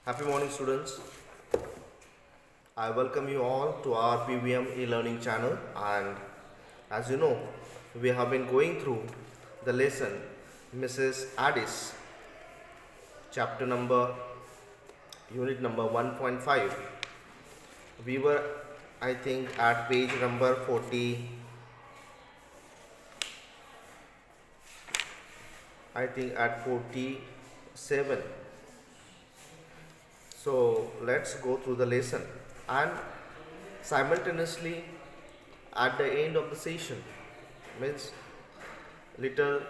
Happy morning, students. I welcome you all to our PVM e-learning channel. And as you know, we have been going through the lesson Mrs. Addis, chapter number, unit number 1.5. We were, I think, at page number 40. I think at 47. So let's go through the lesson, and simultaneously at the end of the session, means little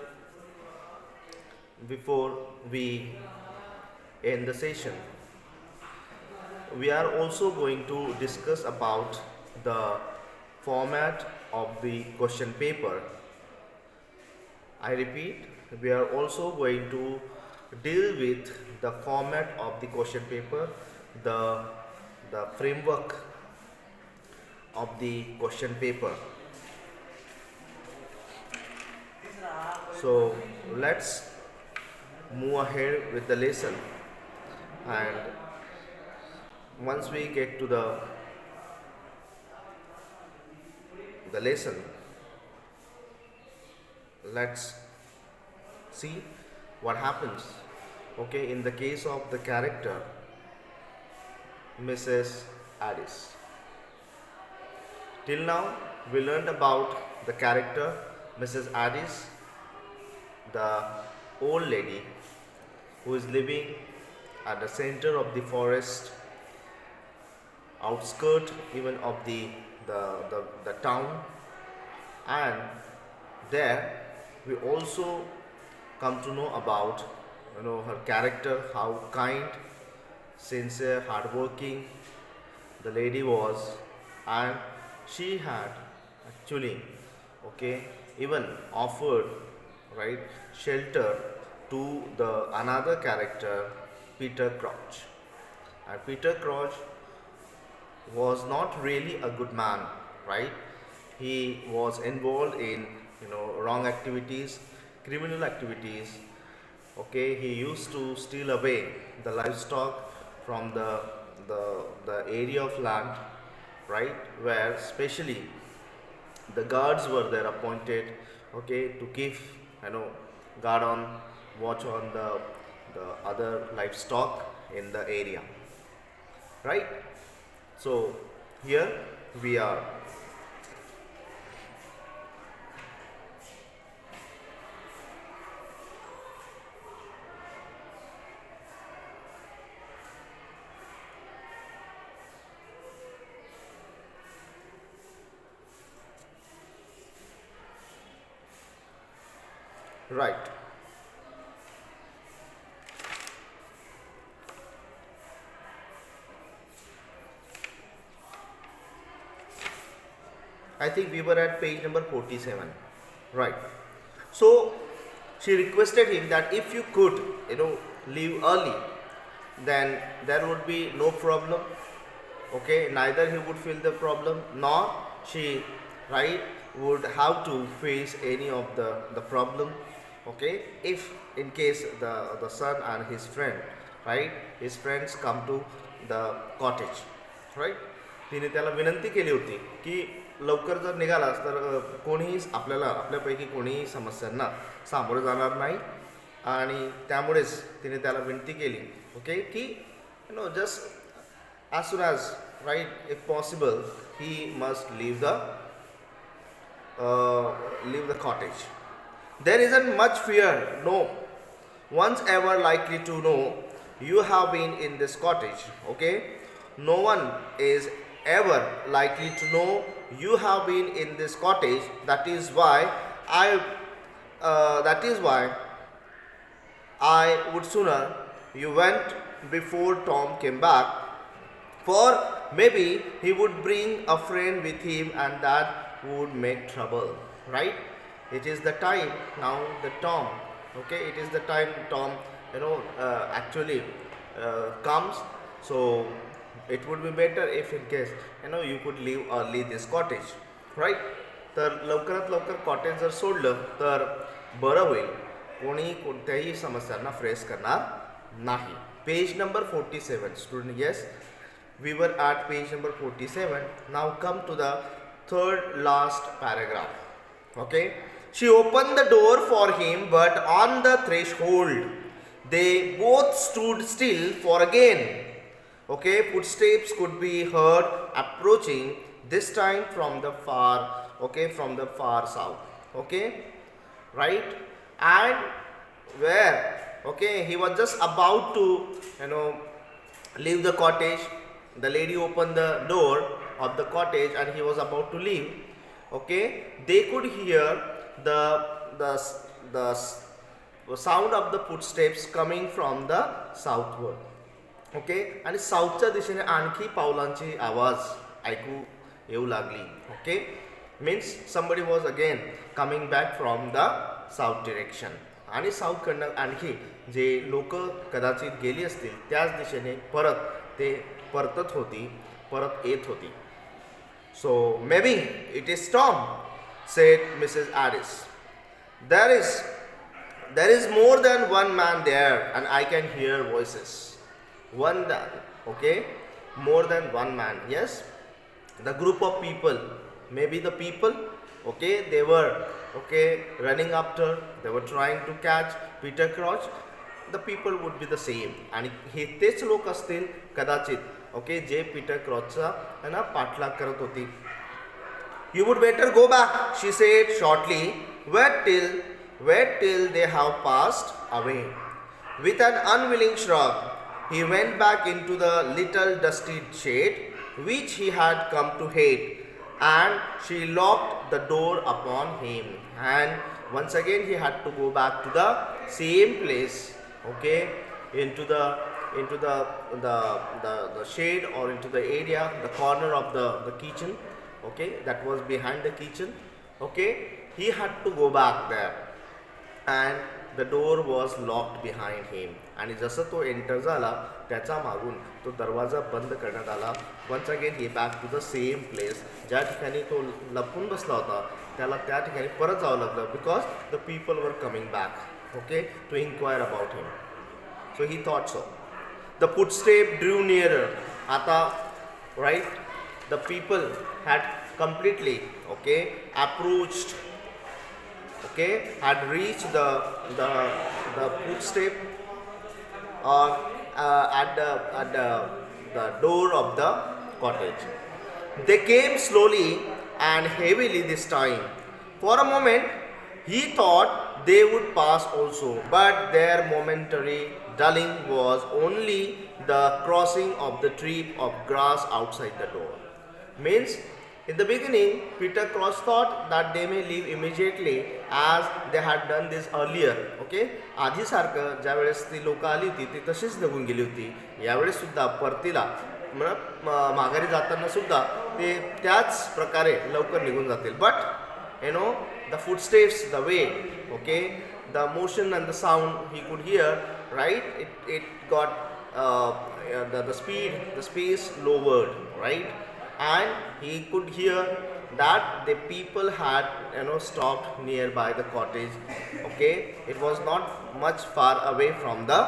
before we end the session, we are also going to discuss about the format of the question paper. I repeat, we are also going to deal with the format of the question paper, the framework of the question paper. So let's move ahead with the lesson, and once we get to the lesson, let's see what happens. Okay, in the case of the character Mrs. Addis. Till now, we learned about the character Mrs. Addis, the old lady who is living at the center of the forest, outskirt even of the town, and there we also come to know about her character, how kind, sincere, hardworking the lady was, and she had actually even offered shelter to the another character, Peter Crouch. And Peter Crouch was not really a good man, right? He was involved in wrong activities, criminal activities. He used to steal away the livestock from the area of land, right, where especially the guards were there appointed, to keep guard on, watch on the other livestock in the area, right? So here we are. Right. I think we were at page number 47. Right. So she requested him that if you could, leave early, then there would be no problem. Neither he would feel the problem, nor she, would have to face any of the problem. If in case the son and his friend, his friends come to the cottage, right? तिने त्याला विनंती केली होती की लवकर जर निघालास तर कोणीही आपल्यापैकी कोणीही समस्यांना सामोरं जाणार नाही, आणि त्यामुळेच तिने त्याला विनंती केली की just as soon as, if possible, he must leave the cottage. There isn't much fear, no one's ever likely to know you have been in this cottage. No one is ever likely to know you have been in this cottage. That is why I would sooner you went before Tom came back, for maybe he would bring a friend with him and that would make trouble, right? It is the time now that Tom, it is the time Tom, actually comes. So it would be better if in case you could leave early this cottage, right? तर लवकरात लवकर cottage जर सोडलं तर बरं होईल, कोणी कोणत्याही समस्यांना फेस करणार नाही. page number 47. Student, yes, we were at page number 47. Now come to the third last paragraph. Okay, she opened the door for him, but on the threshold they both stood still for again. Okay, footsteps could be heard approaching, this time from the far, okay, from the far south. Okay, right? And where, okay, he was just about to, leave the cottage. The lady opened the door of the cottage and he was about to leave. Okay, they could hear the sound of the footsteps coming from the southward. Okay, आणि साऊथच्या दिशेने आणखी पावलांची आवाज ऐकू येऊ लागली. Okay, means somebody was again coming back from the south direction. आणि साऊथकडनं आणखी जे लोक कदाचित गेली असतील त्याच दिशेने परत येत होती. So may be it is Tom, said missus Addis. There is more than one man there and I can hear voices. One man, okay, more than one man. Yes, the group of people, maybe the people, okay, they were, okay, running after, they were trying to catch Peter Crouch. The people would be the same, आणि हे तेच लोक असतील कदाचित, okay, जे Peter क्रॉचचा है ना पाठलाग करत होती. You would better go back, she said shortly. Wait till they have passed away. With an unwilling shrug, he went back into the little dusty shed which he had come to hate, and she locked the door upon him. And once again he had to go back to the same place, okay, into the shade, or into the area, the corner of the kitchen, okay, that was behind the kitchen. Okay, he had to go back there, and the door was locked behind him. आणि जसं तो enter झाला त्याच्या मागून तो दरवाजा बंद करण्यात आला. Once again he back to the same place, ज्या ठिकाणी तो लपून बसला होता त्याला त्या ठिकाणी परत जावं लागलं, because the people were coming back, okay, to inquire about him. So he thought so. The footstep drew nearer. आता right, the people had completely, okay, approached, okay, had reached the footstep at the door of the cottage. They came slowly and heavily this time. For a moment he thought they would pass also, but their momentary dulling was only the crossing of the strip of grass outside the door. Means, in the beginning, Peter Crouch thought that they may leave immediately as they had done this earlier. Okay, आधी सारखं ज्या वेळेस ती लोक आली होती ती तशीच निघून गेली होती, यावेळेस सुद्धा परतीला माघारी जाताना सुद्धा ते त्याच प्रकारे लवकर निघून जातील. But the footsteps, the way, okay, the motion and the sound he could hear, right, it got the speed, the space lowered, right, and he could hear that the people had stopped nearby the cottage. Okay, it was not much far away from the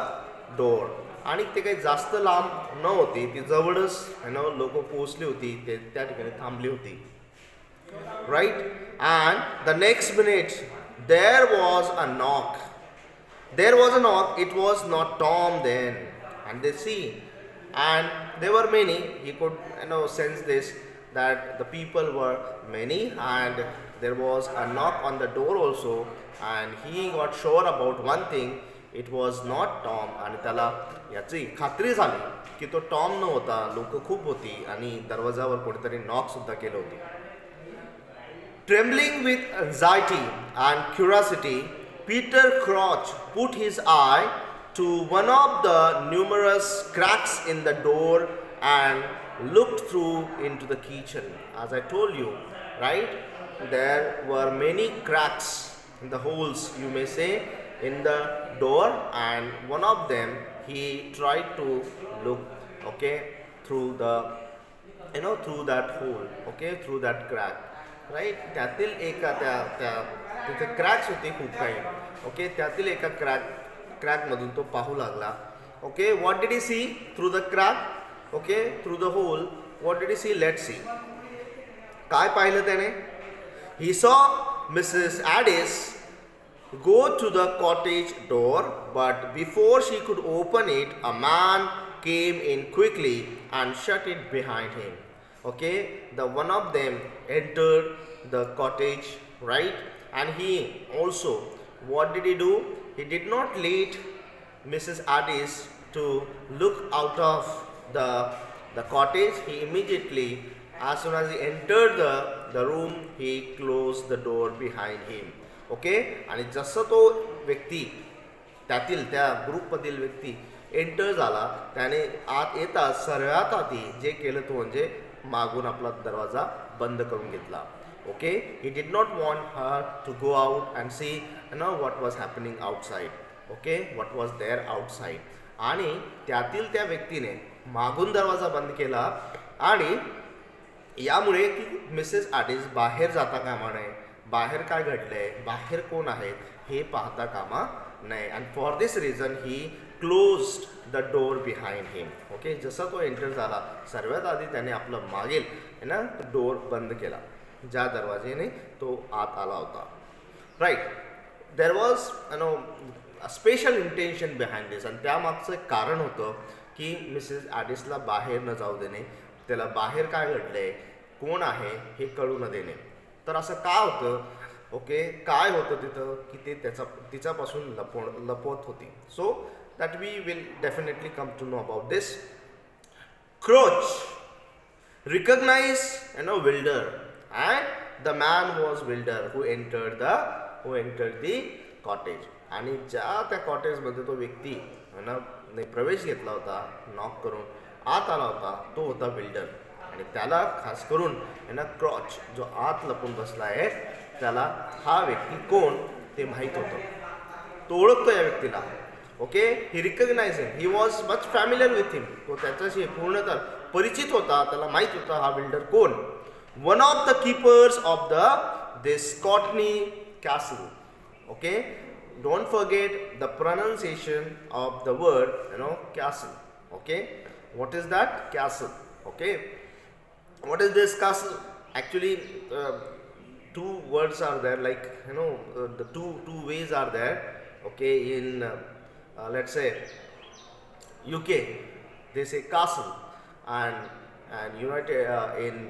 door, आणि ते काही जास्त लांब न होती, ती जवळच लोक पोहोचली होती, ते त्या ठिकाणी थांबली होती. Right, and the next minute there was a knock. It was not Tom then, and they see, and there were many. He could sense this, that the people were many, and there was a knock on the door also, and he got sure about one thing, it was not Tom. आणि त्याला याची खात्री झाली की तो Tom नव्हता, लोक खूप होती आणि दरवाजावर कोणीतरी नॉक सुद्धा केलं होतं. Trembling with anxiety and curiosity, Peter Crouch put his eye to one of the numerous cracks in the door and looked through into the kitchen. As I told you, right, there were many cracks, in the holes you may say, in the door, and one of them he tried to look, okay, through the through that hole, okay, through that crack. Right, त्यातील एका तिथे cracks होते खूप काही, okay, त्यातील एका क्रॅकमधून तो पाहू लागला. Okay, what did he see through the crack? Okay, through the hole, what did he see? Let's see. काय पाहिलं त्याने? He saw Mrs. Addis go to the cottage door, but before she could open it, a man came in quickly and shut it behind him. Okay, the one of them entered the cottage, right? And he also, what did he do? He did not let Mrs. Addis to look out of the cottage. He immediately, as soon as he entered the room, he closed the door behind him. Okay, आणि जसं तो व्यक्ती त्यातील त्या ग्रुपमधील व्यक्ती enter झाला, त्याने आत येता सर्वात आधी जे केलं तो म्हणजे मागून आपला दरवाजा बंद करून घेतला. Okay, he did not want her to go out and see what was happening outside. Okay, what was there outside. आणि त्यातील त्या व्यक्तीने मागून दरवाजा बंद केला आणि यामुळे की मिसेस आडिस बाहेर जाता कामा नये, बाहेर काय घडलंय, बाहेर कोण आहेत हे पाहता कामा नये. And for this reason he closed the door behind him. Okay, जसा तो एंटर झाला सर्वात आधी त्याने आपलं मागील डोअर बंद केला, ज्या दरवाजेने तो आत आला होता. Right, there was special intention behind this. आणि त्यामागचं एक कारण होतं की मिसेस ॲडिसला बाहेर न जाऊ देणे, त्याला बाहेर काय घडलंय, कोण आहे हे कळू न देणे. तर असं का होतं? ओके, काय होतं तिथं की ते तिच्यापासून लपवत होती. So that we will definitely come to know about this. Crouch recognize Wilder and the man was Wilder who entered the cottage. आणि ज्या त्या कॉटेजमध्ये तो व्यक्ती प्रवेश घेतला होता, नॉक करून आत आला होता, तो होता बिल्डर. आणि त्याला खास करून क्रॉच जो आत लपून बसला आहे त्याला हा व्यक्ती कोण ते माहीत होतं, तो ओळखतो या व्यक्तीला. Okay, he recognise him, he was much familiar with him. तो त्याच्याशी पूर्णतः परिचित होता, त्याला माहीत होता हा बिल्डर कोण. One of the keepers of this cottony castle. Okay, don't forget the pronunciation of the word castle. Okay, what is that? Castle. Okay, what is this castle? Actually, two words are there, like the two ways are there. Okay, in let's say UK they say castle, and United in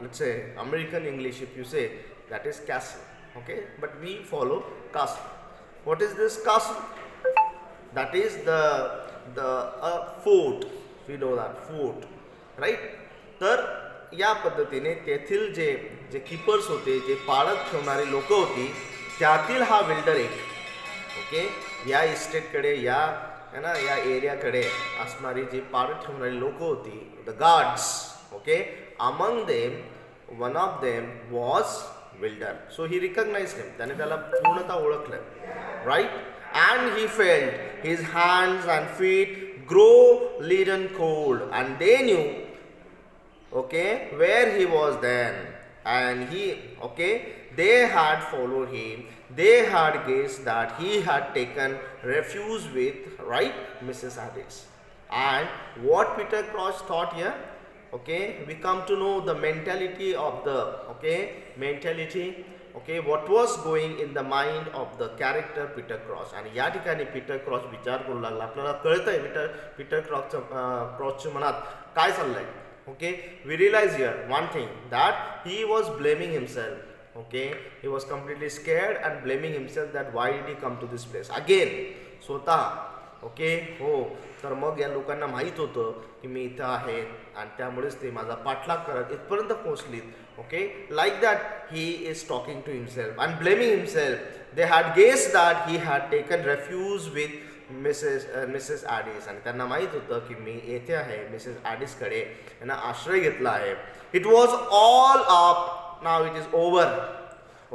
let's say American English, if you say, that is castle. Okay, but we follow castle. What is this castle? That is the fort. We know that fort, right? तर या पद्धतीने तेथील जे keepers होते, जे पाळत ठेवणारी लोक होती, त्यातील हा बिल्डर एक. ओके, या इस्टेटकडे या एरियाकडे असणारी जी पाळत ठेवणारी लोक होती, the guards. Okay, among them one of them was builder. So he recognise him, त्याने त्याला पूर्णतः ओळखलं. Right, and he felt his hands and feet grow leaden cold, and they knew, okay, where he was then. And they had followed him. They had guessed that he had taken refuge with, right, Mrs. Addis. And what Peter Crouch thought here? Okay, we come to know the mentality of the Okay, what was going in the mind of the character Peter Crouch. आणि या ठिकाणी Peter क्रॉच विचार करू लागला. आपल्याला कळतंय Peter क्रॉचच्या मनात काय चाललंय. Okay, we realise here one thing, that he was blaming himself. Okay, he was completely scared and blaming himself that why did he come to this place again. स्वतः. ओके, हो, तर मग या लोकांना माहीत होतं की मी इथं आहे आणि त्यामुळेच ते माझा पाठलाग करत इथपर्यंत पोहोचलीत. Okay, like that he is talking to himself and blaming himself. They had guessed that he had taken refuge with missus Addis. आणि त्यांना माहीत होतं की मी येथे आहे, मिसेस ॲडिसकडे यांना आश्रय घेतला आहे. It was all up, now it is over.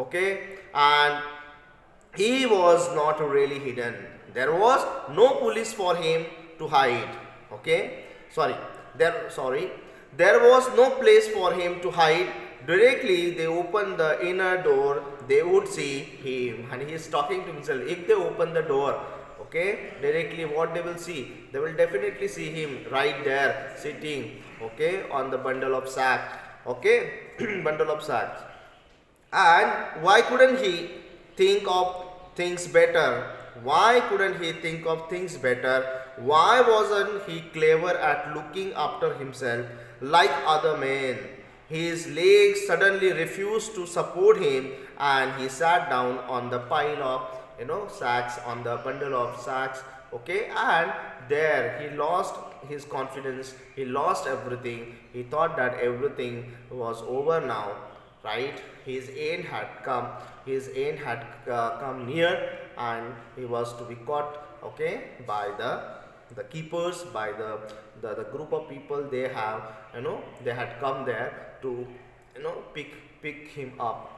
Okay, and he was not really hidden. There was no police for him to hide. Okay, there was no place for him to hide. Directly they opened the inner door, they would see him. And he is talking to himself. If they open the door, Okay, directly what they will see? They will definitely see him right there sitting, okay, on the bundle of sack, okay, bundle of sacks. And why couldn't he think of things better? Why couldn't he think of things better? Why wasn't he clever at looking after himself like other men? His legs suddenly refused to support him and he sat down on the pile of sacks, on the bundle of sacks, okay, and there he lost his confidence, he lost everything, he thought that everything was over now, right? His end had come, his end had come near, and he was to be caught, okay, by the keepers, by the group of people. They have, they had come there to pick him up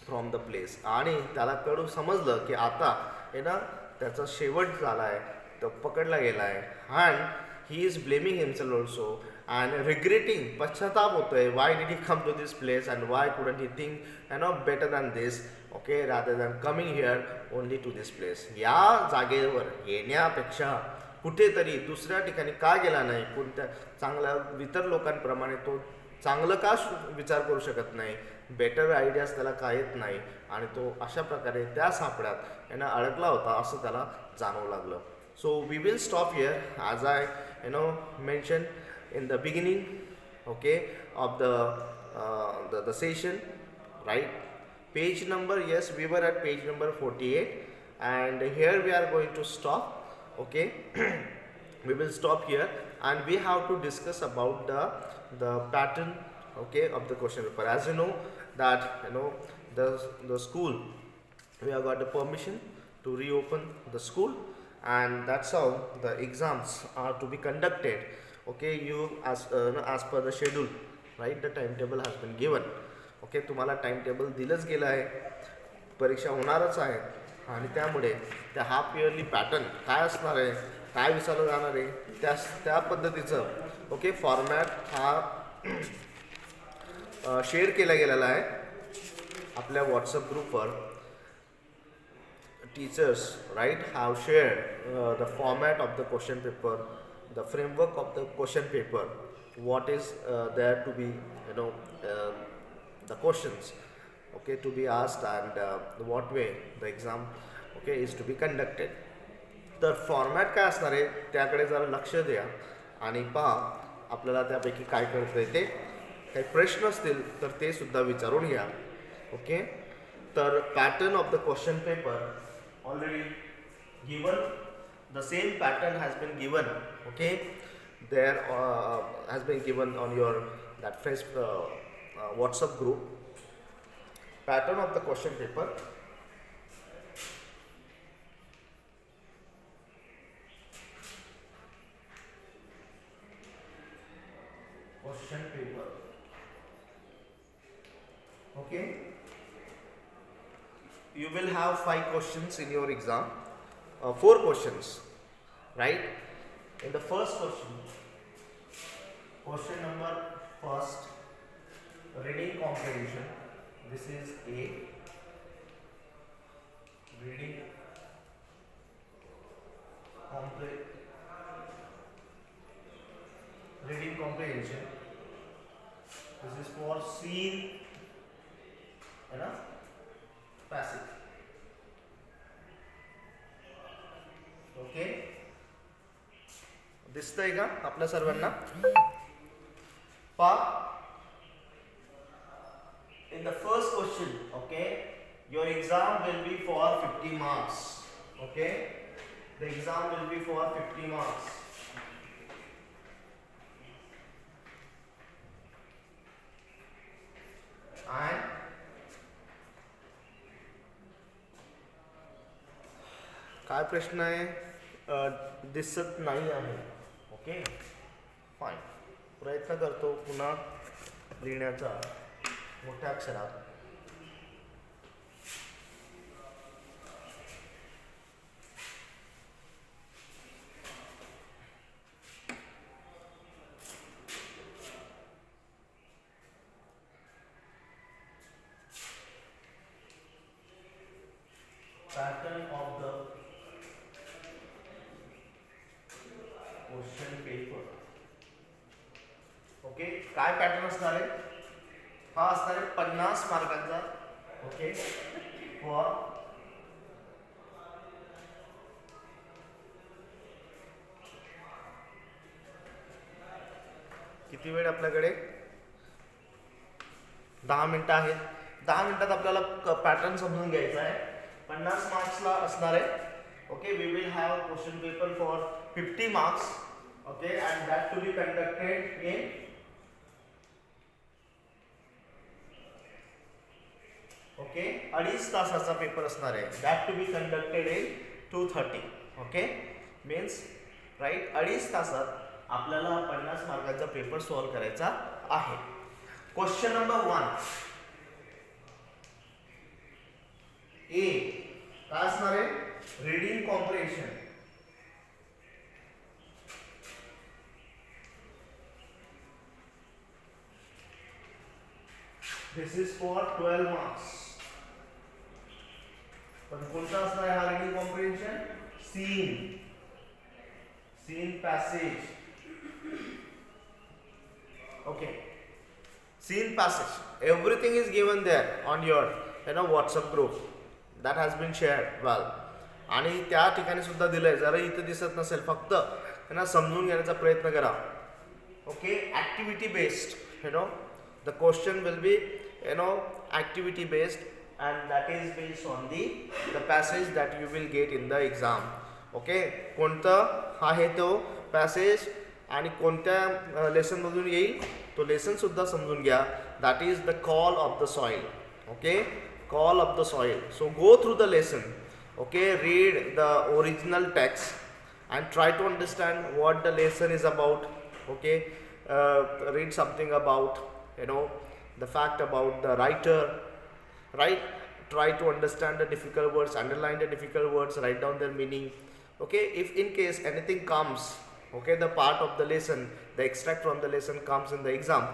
from the place. आणि त्याला कळू समजलं की आता आहे ना त्याचा शेवट झाला आहे, तो पकडला गेला आहे. And he is blaming himself also and regretting, पश्चाताप होतोय, why did he come to this place and why couldn't he think better than this, okay, rather than coming here only to this place. या जागेवर येण्यापेक्षा कुठेतरी दुसऱ्या ठिकाणी का गेला नाही, कोणत्या चांगल्या इतर लोकांप्रमाणे तो चांगलं का विचार करू शकत नाही, बेटर आयडियाज त्याला काय येत नाही, आणि तो अशा प्रकारे त्या सापड्यात अडकला होता असं त्याला जाणवू लागलं. So we will stop here as I mention in the beginning, okay, of the session, right. Page number, yes, we were at page number 48 and here we are going to stop, okay. We will stop here and we have to discuss about the pattern, okay, of the question paper. As you know that the school, we have got the permission to reopen the school, and that's how the exams are to be conducted, okay. You as per the schedule, right, the timetable has been given, okay. तुम्हाला timetable दिलंच गेलं आहे, परीक्षा होणारच आहे, आणि त्यामुळे त्या हाफ इयरली पॅटर्न काय असणार आहे, काय विचारलं जाणार आहे, त्या पद्धतीचं, ओके, फॉर्मॅट हा शेअर केला गेलेला आहे आपल्या व्हॉट्सअप ग्रुपवर. Teachers, right, have shared the format of the question paper, the framework of the question paper, what is there to be the questions, okay, to be asked, and what way the exam, okay, is to be conducted. तर format काय असणार आहे त्याकडे जरा लक्ष द्या आणि पहा आपल्याला त्यापैकी काय कळतंय ते. काही प्रश्न असतील तर ते सुद्धा विचारून घ्या, ओके. तर pattern of the question paper already given, the same pattern has been given, okay, there has been given on your that WhatsApp group. Pattern of the question paper, question paper, okay. You will have 5 questions in your exam, 4 questions, right. In the first question, question number first, reading comprehension. This is A, reading comprehension. This is for scene, passive, okay. दिसतंय का आपल्या सर्वांना? In the first question, okay, your exam will be for 50 marks, okay. The exam will be for 50 marks. And काय प्रश्न आहे? दिसत नाही आहे, ओके, फाईन. प्रयत्न करतो पुन्हा लिहिण्याचा मोठ्या अक्षरात. Pattern of the question paper. Okay, काय पॅटर्न असणार आहे? हा असणार आहे 50 मार्कांचा. ओके, फॉर किती वेळ आपल्याकडे? 10 मिनिटं आहेत. 10 मिनिटात आपल्याला पॅटर्न समजून घ्यायचा आहे. 50 मार्क्सला असणार आहे. Okay, we will have question paper for 50 marks. Okay, and that to be conducted in okay 2.5 तासाचा पेपर असणार आहे. That to be conducted in 2:30. Okay, means right 2.5 तासात आपल्याला 50 मार्कांचा पेपर सॉल्व करायचा आहे. क्वेश्चन नंबर 1 ए काय असणार आहे? Reading comprehension. This is for 12 marks. पण कोणता असणार आहे हा reading comprehension? Seen passage. Okay, scene passage. Everything is given there on your WhatsApp group that has been shared well. आणि त्या ठिकाणी सुद्धा दिलंय. जरा इथे दिसत नसेल फक्त समजून घेण्याचा प्रयत्न करा. Okay, activity based the question will be activity based and that is based on the passage that you will get in the exam. Okay, कोणता आहे तो पॅसेज आणि कोणत्या लेसन मधून येईल तो लेसन सुद्धा समजून घ्या. That is the call of the soil. Okay, call of the soil. So go through the lesson. Okay, read the original text and try to understand what the lesson is about. Okay, read something about the fact about the writer, right? Try to understand the difficult words, underline the difficult words, write down their meaning. Okay, if in case anything comes, okay, the part of the lesson, the extract from the lesson comes in the exam,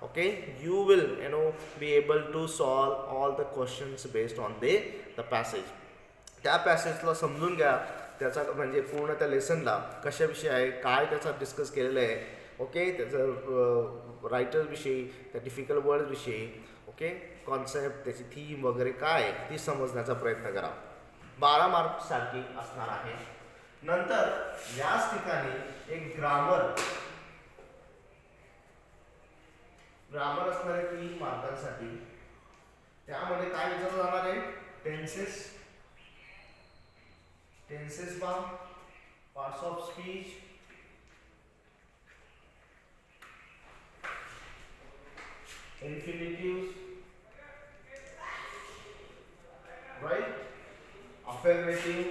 okay, you will be able to solve all the questions based on the passage. त्या पॅसेजला समजून घ्या. त्याचा म्हणजे पूर्ण त्या लेसनला कशाविषयी आहे, काय त्याचा डिस्कस केलेलं आहे. ओके, त्याचं रायटरविषयी, त्या डिफिकल्ट वर्डविषयी, ओके, कॉन्सेप्ट, त्याची थीम वगैरे काय ती समजण्याचा प्रयत्न करा. 12 मार्क्ससाठी असणार आहे. नंतर याच ठिकाणी एक ग्रामर असणार आहे 3 मार्कांसाठी. त्यामध्ये काय विचारलं जाणार आहे? टेन्सेस पहा, parts of speech, infinitives, right, affirmative,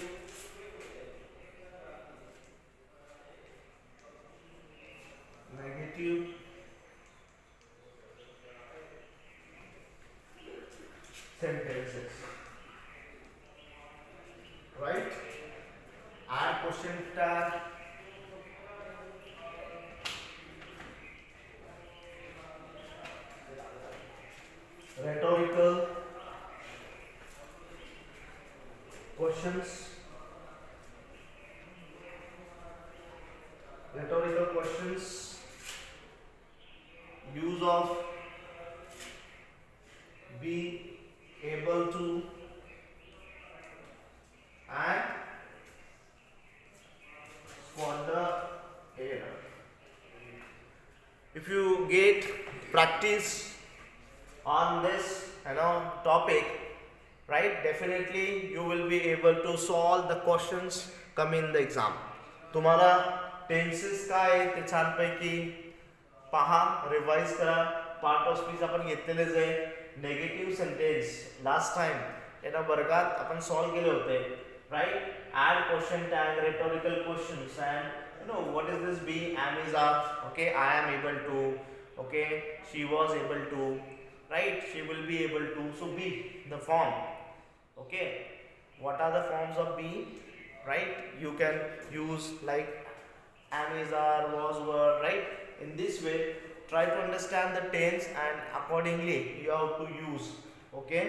negative, sentences, right? Add question tag, rhetorical questions, use of be able to and squander error. If you get practice on this topic, right, definitely you will be able to solve the questions come in the exam. तुम्हाला tenses काय ते छानपैकी पहा, revise करा. Part of speech आपण घेतलेलेच आहे. Negative sentence last time वर्गात आपण सॉल्व केले होते, right. Add question tag, rhetorical questions and what is this be, am is are, okay, I am able to, okay, she was able to, right, she will be able to. So be the form. Okay, what are the forms of be, right? You can use like am, is, are, was, were, right? In this way try to understand the tense and accordingly you have to use. Okay,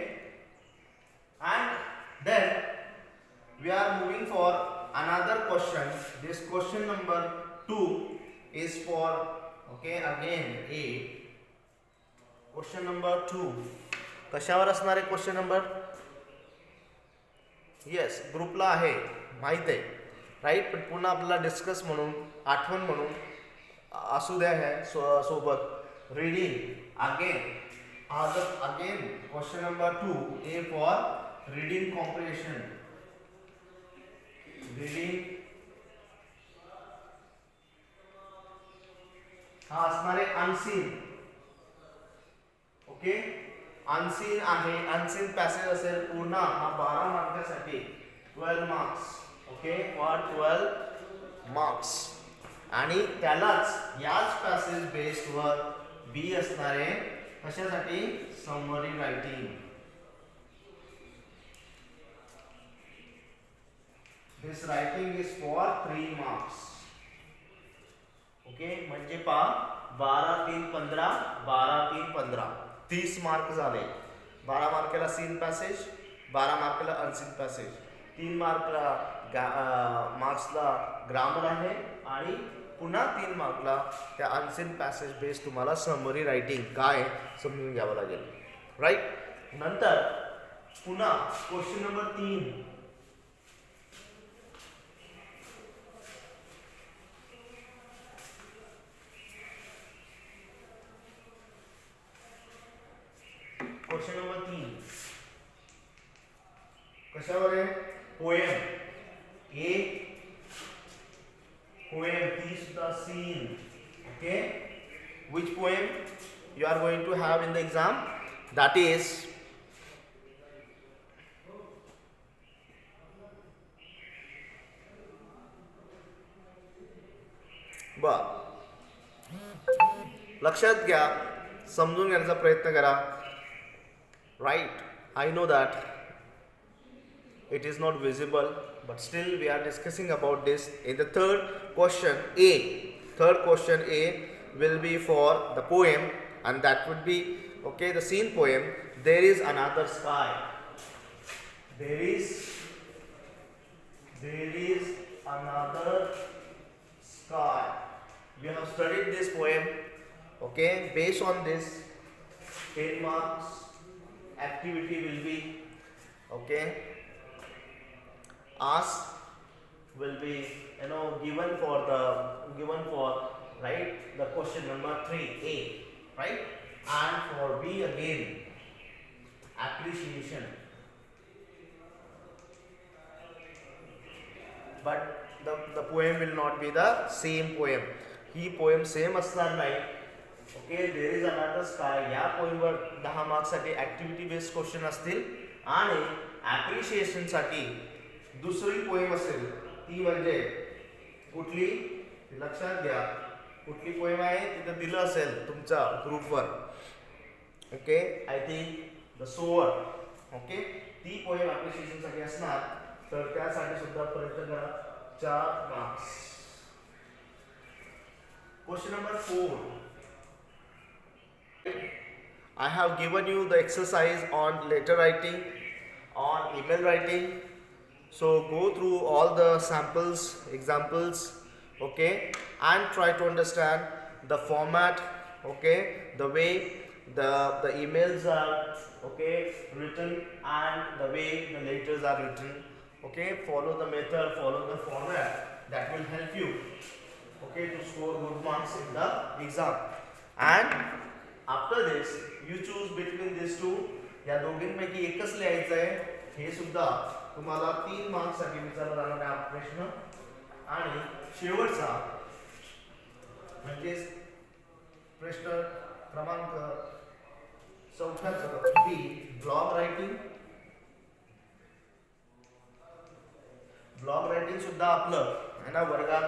and then we are moving for another question. This question number 2 is for, okay, again A. Question number 2 कशावर असणार आहे question number? Yes, ग्रुपला आहे माहित आहे, right. पण पुन्हा आपल्याला डिस्कस म्हणून, आठवण म्हणून असू द्या ह्या सोबत. Reading again, again question number 2 A for reading comprehension. Reading हा असणार आहे अनसीन. ओके, अनसीन आहे. अनसीन पॅसेज असेल पूर्ण हा 12 मार्कासाठी, 12 मार्क्स. Okay, for 12 marks. आणि त्यालाच याच पॅसेज बेस्डवर बी असणार आहे कशासाठी? Summary writing. This writing is for 3 marks. Okay, म्हणजे पहा 12 3 15, 12 3 15, 30 मार्क झाले. 12 मार्काला सीन पॅसेज, 12 मार्काला अनसीन पॅसेज, 3 मार्क्सला ग्रामर आहे आणि पुन्हा 3 मार्कला त्या अनसीन पॅसेज बेस तुम्हाला समरी रायटिंग काय समजून घ्यावं लागेल, राईट. नंतर पुन्हा क्वेश्चन नंबर 3. क्वेश्चन नंबर 3 कशावर आहे? पोएम. ए poem, ती सुद्धा scene. Okay, which poem you are going to have in the exam? That is लक्षात घ्या, समजून घेण्याचा प्रयत्न करा. Right, I know that it is not visible, but still we are discussing about this. In the third question A will be for the poem, and that would be, okay, the scene poem. There is another sky. There is another sky. We have studied this poem. Okay, based on this 10 marks activity will be, okay, asked, will be, given for right, the question number 3A, right. And for B again, appreciation. But the poem will not be the same poem. ही poem same असणार नाही. Okay, there is another sky या पोएमवर 10 मार्क्ससाठी activity based question असतील आणि appreciation साठी दुसरी पोएम असेल. ती म्हणजे कुठली? लक्षात घ्या, कुठली पोएम आहे तिथं दिलं असेल तुमच्या ग्रुपवर. Okay, I think the soar. Okay, ती पोएम ॲप्रिशिएशन साठी असणार, तर त्यासाठी सुद्धा प्रयत्न करा. 4 marks. Question number 4. I have given you the exercise on letter writing, on email writing. So go through all the samples, examples, okay, and try to understand the format, okay, the way the emails are, okay, written, and the way the letters are written. Okay, follow the method, follow the format. That will help you, okay, to score good marks in the exam. And after this you choose between these two. या दोघांपैकी एकच लिहायचं आहे. हे सुद्धा तुम्हाला 3 marks साठी विचारला जाणारा हा प्रश्न. आणि शेवटचा म्हणजे प्रश्न क्रमांक 4 B, blog writing. Blog writing सुद्धा आपलं आहे ना, वर्गात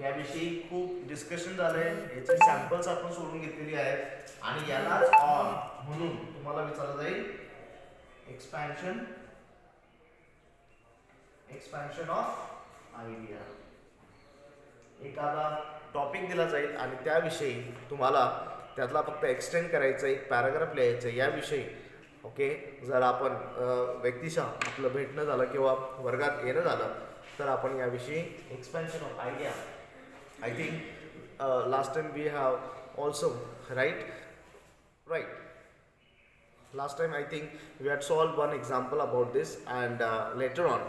याविषयी खूप डिस्कशन झालंय. याचे सॅम्पल्स आपण सोडून घेतलेली आहेत आणि यालाच ऑन म्हणून तुम्हाला विचारलं जाईल एक्सपॅन्शन ऑफ आयडिया. एखादा टॉपिक दिला जाईल आणि त्याविषयी तुम्हाला त्यातला फक्त एक्सटेंड करायचं, एक पॅराग्राफ लिहायचं याविषयी. ओके, जर आपण व्यक्तिशः आपलं भेटणं झालं किंवा वर्गात येणं झालं तर आपण याविषयी expansion of idea I think last time we have also right last time I think we had solved one example about this and later on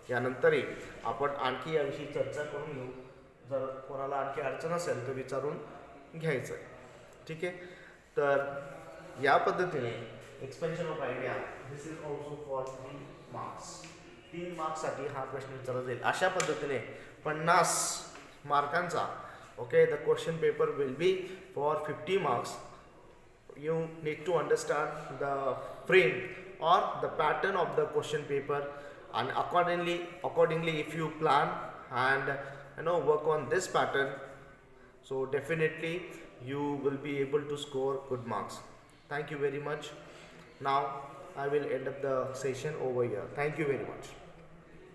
यानंतरही आपण आणखी याविषयी चर्चा करून घेऊ. जर कोणाला आणखी अडचण असेल तर विचारून घ्यायचं आहे. ठीक आहे. तर या पद्धतीने expansion of idea this is also for 3 marks. 3 मार्क्ससाठी हा प्रश्न विचारला जाईल. अशा पद्धतीने 50 मार्कांचा okay the question paper will be for 50 marks. You need to understand the frame or the pattern of the question paper, and accordingly if you plan and work on this pattern, so definitely you will be able to score good marks. Thank you very much. Now I will end up the session over here. Thank you very much.